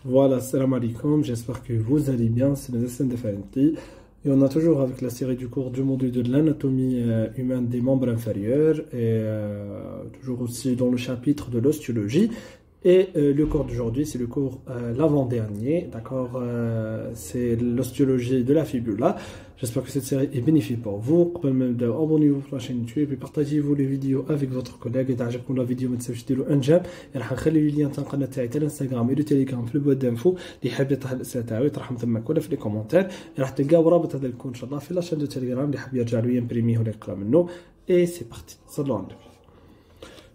Voilà, salam alaikum, j'espère que vous allez bien, c'est le Hassan de Farenti. Et on a toujours avec la série du cours du module de l'anatomie humaine des membres inférieurs et toujours aussi dans le chapitre de l'ostéologie. Et le cours d'aujourd'hui, c'est le cours l'avant-dernier, d'accord, c'est l'ostéologie de la fibula. J'espère que cette série est bénéfique pour vous. Abonnez-vous sur la chaîne YouTube et partagez-vous les vidéos avec votre collègue. Et عجبكم la vidéo ما تنساوش ديروا un j'aime. راح نخلي لي تاع القناه تاعي تاع الانستغرام والتليجرام في البواد دانفو اللي حاب يطرح الاسئله تاعو يطرحهم تماك ولا في لي كومونتير. راح تلقاو رابط هذا الكون ان شاء الله في لا شين دو تليجرام اللي حاب يرجع له يمبريميه ولا يقرا منه. Et c'est parti. صلوا على النبي.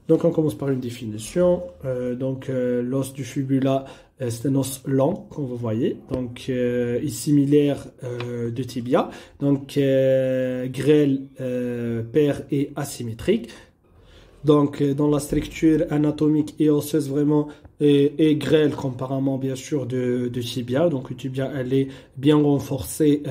Donc on commence par une définition. L'os du fibula, c'est un os lent, comme vous voyez, donc est similaire de tibia, donc grêle, paire et asymétrique. Donc dans la structure anatomique et osseuse vraiment et grêle comparément bien sûr de tibia. Donc le tibia elle est bien renforcée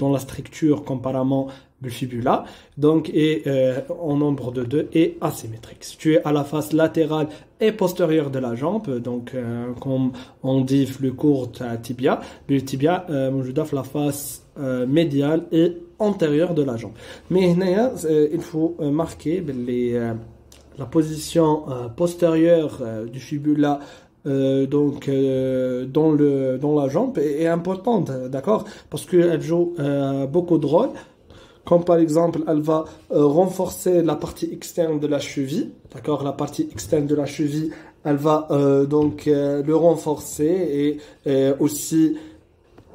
dans la structure comparément du fibula, donc et en nombre de 2 et asymétrique. Situé à la face latérale et postérieure de la jambe, donc comme on dit le court tibia, le tibia موجود في la face médiale et antérieure de la jambe. Mais il faut marquer la position postérieure du fibula dans la jambe est importante, d'accord, parce qu'elle joue beaucoup de rôles. Comme par exemple, elle va renforcer la partie externe de la cheville, d'accord, la partie externe de la cheville, elle va le renforcer et aussi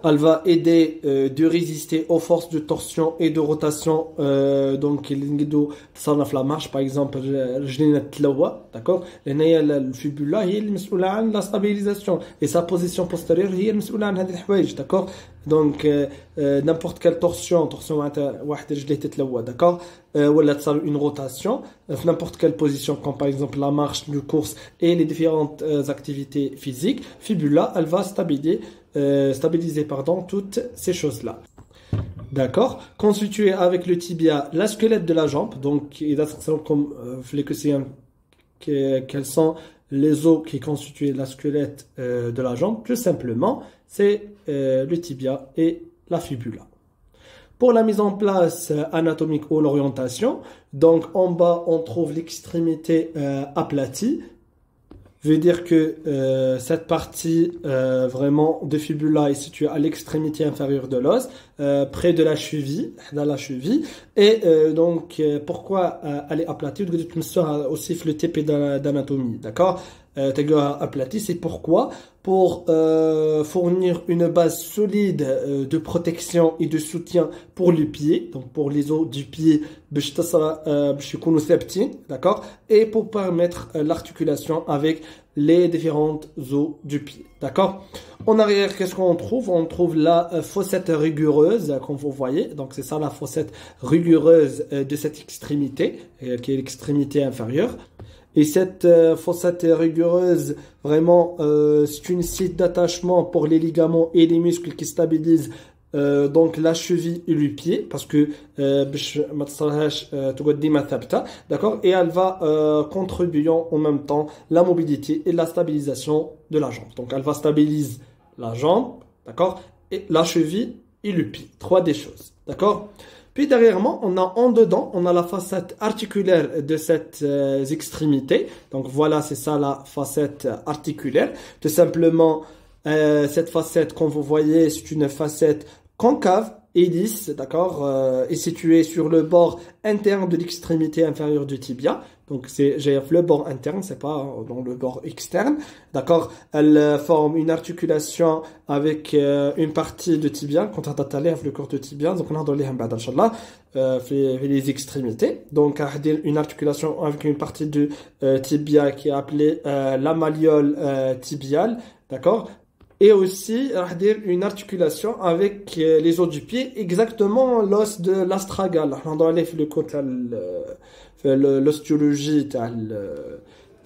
elle va aider de résister aux forces de torsion et de rotation donc la marche par exemple d'accord, le fibula هي المسؤولة عن la stabilisation et sa position postérieure هي المسؤولة عن هذه الحوايج, d'accord. Donc n'importe quelle torsion واحد رجليه تتلوى, d'accord, ولا تصير une rotation n'importe quelle position comme par exemple la marche, la course et les différentes activités physiques, fibula elle va stabiliser toutes ces choses-là. D'accord, constitué avec le tibia, la squelette de la jambe, donc comme quels sont les os qui constituent la squelette de la jambe, tout simplement, c'est le tibia et la fibula. Pour la mise en place anatomique ou l'orientation, donc en bas on trouve l'extrémité aplatie, veut dire que cette partie vraiment de fibula est située à l'extrémité inférieure de l'os, près de la cheville, et pourquoi elle est aplatie, aussi le TP d'anatomie, d'accord, aplatie, c'est pourquoi pour fournir une base solide de protection et de soutien pour le pied, donc pour les os du pied, d'accord, et pour permettre l'articulation avec les différentes os du pied, d'accord. En arrière, qu'est-ce qu'on trouve? On trouve la fossette rigureuse, comme vous voyez, donc c'est ça la fossette rigureuse de cette extrémité, qui est l'extrémité inférieure. Et cette fossette rigureuse, vraiment, c'est une site d'attachement pour les ligaments et les muscles qui stabilisent donc la cheville et le pied, parce que d'accord, et elle va contribuer en même temps la mobilité et la stabilisation de la jambe. Donc elle va stabiliser la jambe, d'accord, et la cheville et le pied, 3 des choses, d'accord. Puis derrière, on a la facette articulaire de cette extrémité. Donc voilà, c'est ça la facette articulaire. Tout simplement, cette facette, comme vous voyez, c'est une facette concave et lisse, d'accord, est située sur le bord interne de l'extrémité inférieure du tibia. Donc c'est le bord interne, c'est pas dans le bord externe, d'accord. Elle forme une articulation avec une partie de tibia. Quand on a le corps de tibia, donc on a dans les extrémités. Donc une articulation avec une partie de tibia qui est appelée la malléole tibiale, d'accord. Et aussi une articulation avec les os du pied, exactement l'os de l'astragale. On doit aller le côté l'ostéologie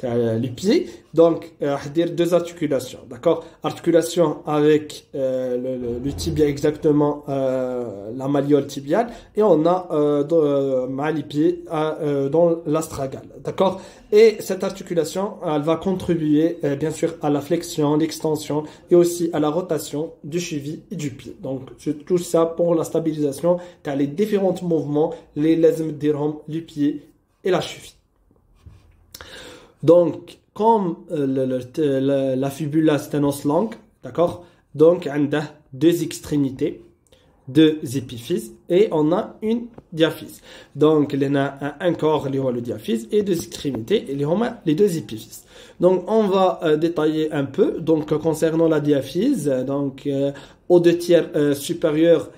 les pieds. Donc, dire deux articulations, d'accord? Articulation avec le tibia exactement, la malléole tibiale, et on a les pieds dans l'astragale, d'accord? Et cette articulation, elle va contribuer bien sûr à la flexion, l'extension et aussi à la rotation du cheville et du pied. Donc, c'est tout ça pour la stabilisation, car les différents mouvements, les lazim dirham, les pieds et la cheville. Donc, comme la fibula c'est un os long, d'accord? Donc, on a deux extrémités, deux épiphyses, et on a une diaphyse. Donc, on a un corps, le diaphyse, et deux extrémités, et les deux épiphyses. Donc, on va détailler un peu. Donc, concernant la diaphyse, donc, aux deux tiers supérieurs,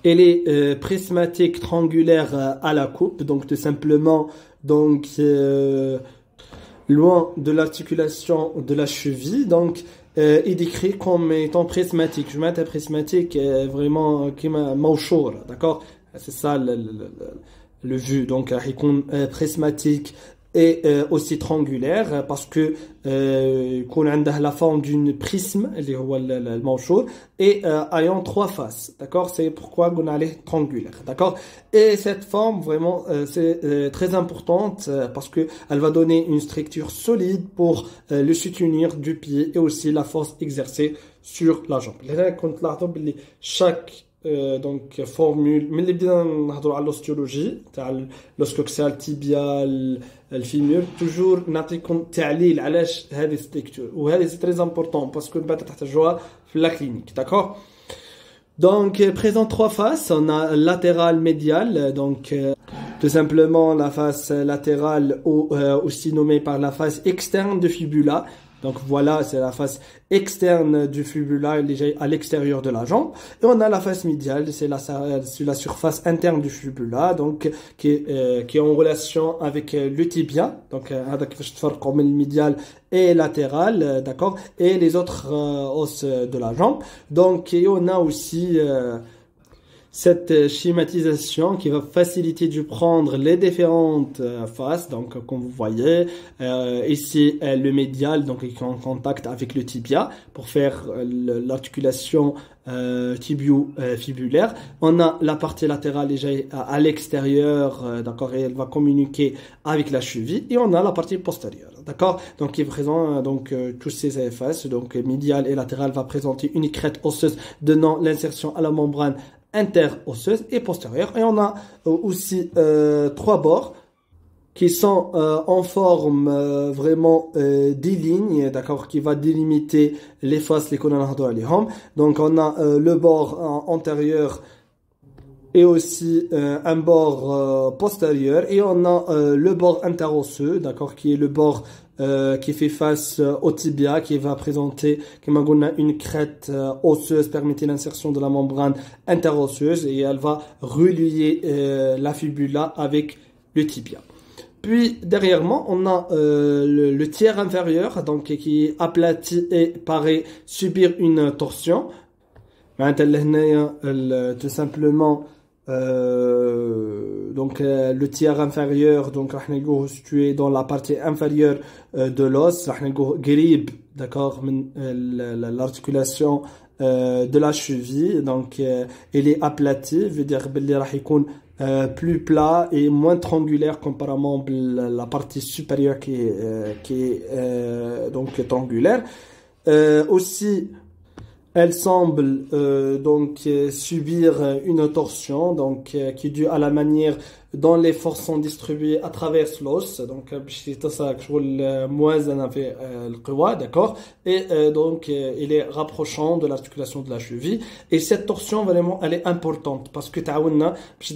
elle est prismatique, triangulaire à la coupe, donc tout simplement, donc loin de l'articulation de la cheville, donc est décrit comme étant prismatique. Je mets un prismatique vraiment qui m'a mauchour, d'accord? C'est ça le vue. Donc prismatique et aussi triangulaire parce que qu'on a la forme d'une prisme, le mauchour, et ayant trois faces, d'accord? C'est pourquoi on a les triangulaires, d'accord? Et cette forme vraiment c'est très importante parce que elle va donner une structure solide pour le soutenir du pied et aussi la force exercée sur la jambe. Chaque donc formule من اللي بدينا نهضروا على l'ostéologie تاع l'oscoxal tibial الفيمور toujours نعطيكم تعليل علاش هذه ستركتور وهذه سي تري امبورطون باسكو بعد تحتاجوها في لا كلينيك d'accord. Donc présente trois faces, on a latérale médiale, donc tout simplement la face latérale ou aussi nommée par la face externe de fibula. Donc voilà, c'est la face externe du fibula à l'extérieur de la jambe. Et on a la face médiale, c'est la surface interne du fibula, donc qui est en relation avec le tibia. Donc comme le médial et latéral, d'accord, et les autres os de la jambe. Donc et on a aussi cette schématisation qui va faciliter de prendre les différentes faces. Donc comme vous voyez ici le médial donc qui est en contact avec le tibia pour faire l'articulation tibio-fibulaire. On a la partie latérale déjà à l'extérieur, d'accord, et elle va communiquer avec la cheville, et on a la partie postérieure, d'accord, donc qui est présent donc tous ces faces, donc médial et latéral va présenter une crête osseuse donnant l'insertion à la membrane interosseuse et postérieure, et on a aussi trois bords qui sont en forme vraiment des lignes, d'accord, qui va délimiter les faces les qu'on a donc on a le bord antérieur et aussi un bord postérieur, et on a le bord interosseux, d'accord, qui est le bord qui fait face au tibia, qui va présenter une crête osseuse permettant l'insertion de la membrane interosseuse, et elle va relier la fibula avec le tibia. Puis derrière moi, on a le tiers inférieur, donc qui est aplati et paraît subir une torsion. Tout simplement donc le tiers inférieur, donc situé dans la partie inférieure de l'os, d'accord, l'articulation de la cheville, donc elle est aplatie, veut dire plus plat et moins triangulaire comparément à la partie supérieure qui est donc triangulaire. Aussi elle semble donc subir une torsion, donc qui est due à la manière dont les forces sont distribuées à travers l'os, donc d'accord, et donc il est rapprochant de l'articulation de la cheville, et cette torsion vraiment elle est importante parce que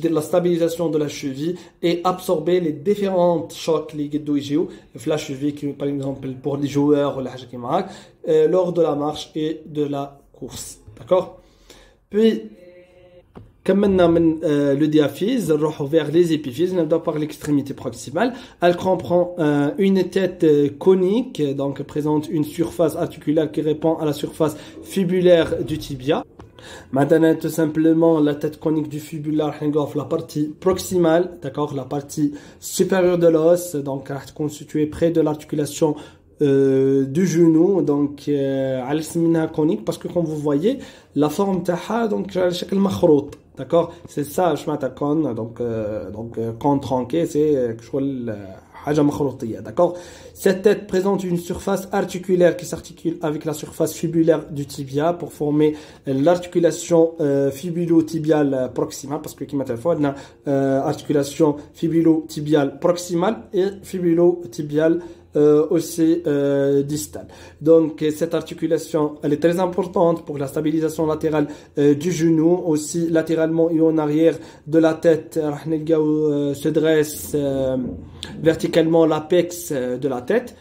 la stabilisation de la cheville et absorber les différents chocs qui sont la cheville, qui par exemple pour les joueurs ou lors de la marche et de la course, d'accord. Puis comme maintenant le diaphyse, vers les épiphyses, on doit par l'extrémité proximale. Elle comprend une tête conique, donc présente une surface articulaire qui répond à la surface fibulaire du tibia. Maintenant, tout simplement, la tête conique du fibula, la partie proximale, d'accord, la partie supérieure de l'os, donc constituée près de l'articulation du genou, donc à l'ismina conique, parce que comme vous voyez, la forme taha, donc d'accord, c'est ça, donc cône tronqué, c'est d'accord. Cette tête présente une surface articulaire qui s'articule avec la surface fibulaire du tibia pour former l'articulation fibulo-tibiale proximale, parce que qui m'a fois articulation fibulo-tibiale proximale et fibulo-tibiale aussi distale. Donc cette articulation, elle est très importante pour la stabilisation latérale du genou, aussi latéralement et en arrière de la tête. Se dresse verticalement l'apex de la tête,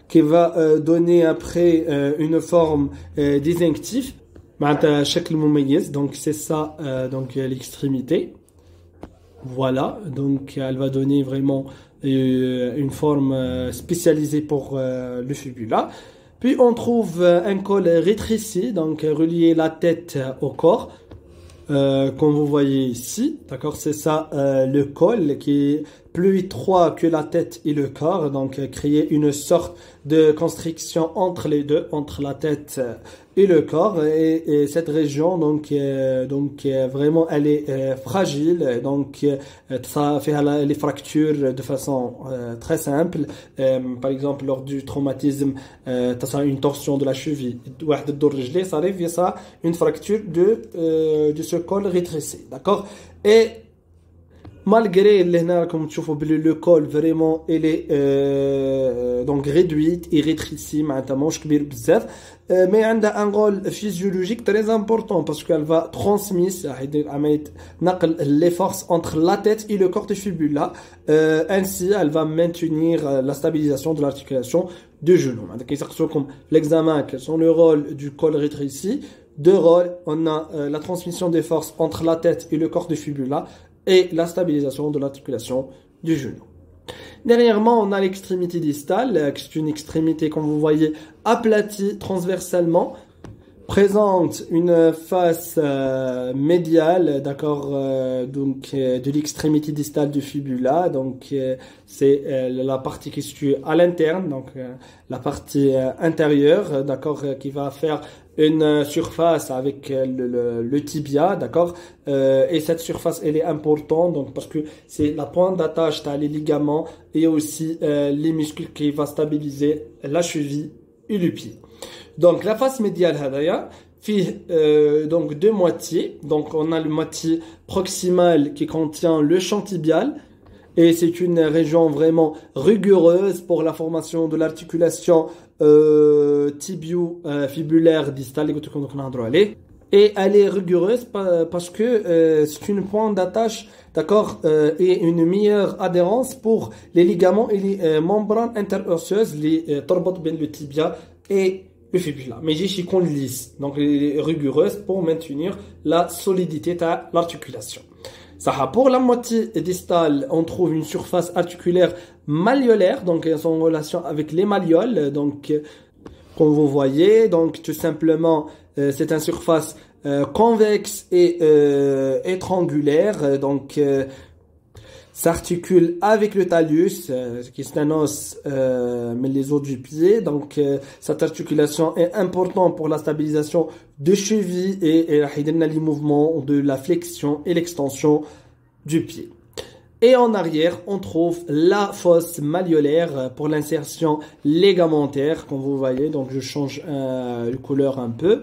qui va donner après une forme distinctive. Donc c'est ça, donc l'extrémité. Voilà, donc elle va donner vraiment une forme spécialisée pour le fibula. Puis on trouve un col rétréci, donc relier la tête au corps, comme vous voyez ici, d'accord, c'est ça le col qui est plus étroit que la tête et le corps, donc créer une sorte de constriction entre les deux, entre la tête et le corps, et cette région donc vraiment elle est fragile, donc ça fait les fractures de façon très simple. Par exemple lors du traumatisme, ça a une torsion de la cheville, ça arrive, ça une fracture de ce col rétréci, d'accord. Et malgré comme tu vois le col vraiment il est donc réduit et rétréci mais elle a un rôle physiologique très important parce qu'elle va transmettre les forces entre la tête et le corps du fibula, ainsi elle va maintenir la stabilisation de l'articulation du genou. Comme l'examen, quels sont le rôle du col rétréci? Deux rôles, on a la transmission des forces entre la tête et le corps du fibula et la stabilisation de l'articulation du genou. Dernièrement, on a l'extrémité distale, qui est une extrémité, comme vous voyez, aplatie transversalement, présente une face médiale, d'accord, de l'extrémité distale du fibula, donc c'est la partie qui se situe à l'interne, donc la partie intérieure, d'accord, qui va faire une surface avec le tibia, d'accord, et cette surface elle est importante donc parce que c'est la pointe d'attache t'as les ligaments et aussi les muscles qui va stabiliser la cheville et le pied. Donc la face médiale hadaya fait donc deux moitiés, donc on a le moitié proximale qui contient le champ tibial. Et c'est une région vraiment rigoureuse pour la formation de l'articulation tibio-fibulaire distale. Et elle est rigoureuse parce que c'est une pointe d'attache, d'accord, et une meilleure adhérence pour les ligaments et les membranes interosseuses, les torbot ben le tibia et le fibula. Mais j'ai qu'on lisse, donc elle est rigoureuse pour maintenir la solidité de l'articulation. Pour la moitié distale, on trouve une surface articulaire malléolaire, donc elles sont en relation avec les malléoles, donc comme vous voyez, donc tout simplement c'est une surface convexe et étrangulaire, donc s'articule avec le talus, qui est un os, mais les os du pied. Donc, cette articulation est importante pour la stabilisation des chevilles et les mouvements de la flexion et l'extension du pied. Et en arrière, on trouve la fosse malléolaire pour l'insertion ligamentaire, comme vous voyez. Donc, je change de couleur un peu.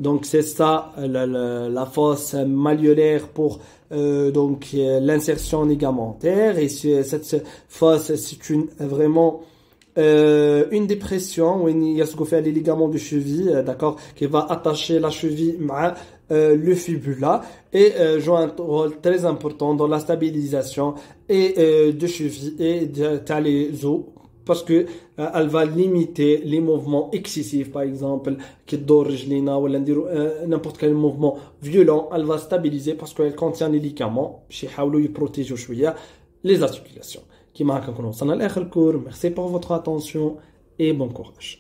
Donc, c'est ça, la fosse malléolaire pour donc l'insertion ligamentaire. Et cette fosse, c'est vraiment une dépression où il y a ce qu'on fait les ligaments de cheville, d'accord, qui va attacher la cheville à le fibula et joue un rôle très important dans la stabilisation et de cheville et de les os, parce que elle va limiter les mouvements excessifs, par exemple qui ou n'importe quel mouvement violent. Elle va stabiliser parce qu'elle contient les ligaments qui protègent les articulations. Merci pour votre attention et bon courage.